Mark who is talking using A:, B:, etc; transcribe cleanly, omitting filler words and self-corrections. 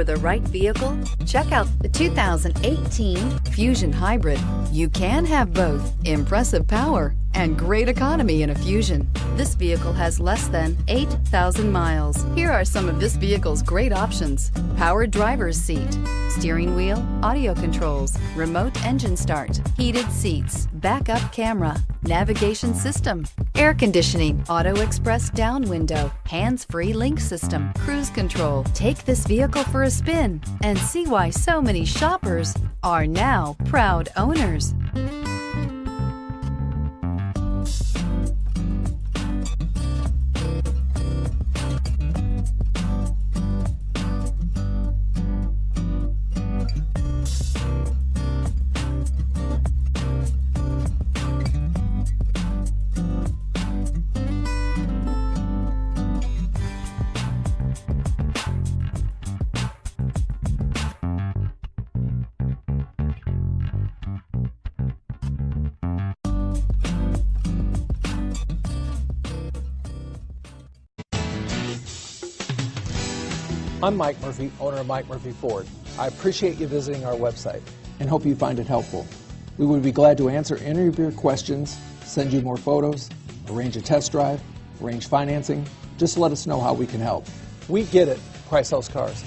A: for the right vehicle? Check out the 2018 Fusion Hybrid. You can have both impressive power and great economy in a Fusion. This vehicle has less than 8,000 miles. Here are some of this vehicle's great options: power driver's seat, steering wheel audio controls, remote engine start, heated seats, backup camera, navigation system, air conditioning, auto express down window, hands-free link system, cruise control. Take this vehicle for a spin and see why so many shoppers are now proud owners.
B: I'm Mike Murphy, owner of Mike Murphy Ford. I appreciate you visiting our website and hope you find it helpful. We would be glad to answer any of your questions, send you more photos, arrange a test drive, arrange financing. Just let us know how we can help. We get it. Price sells cars.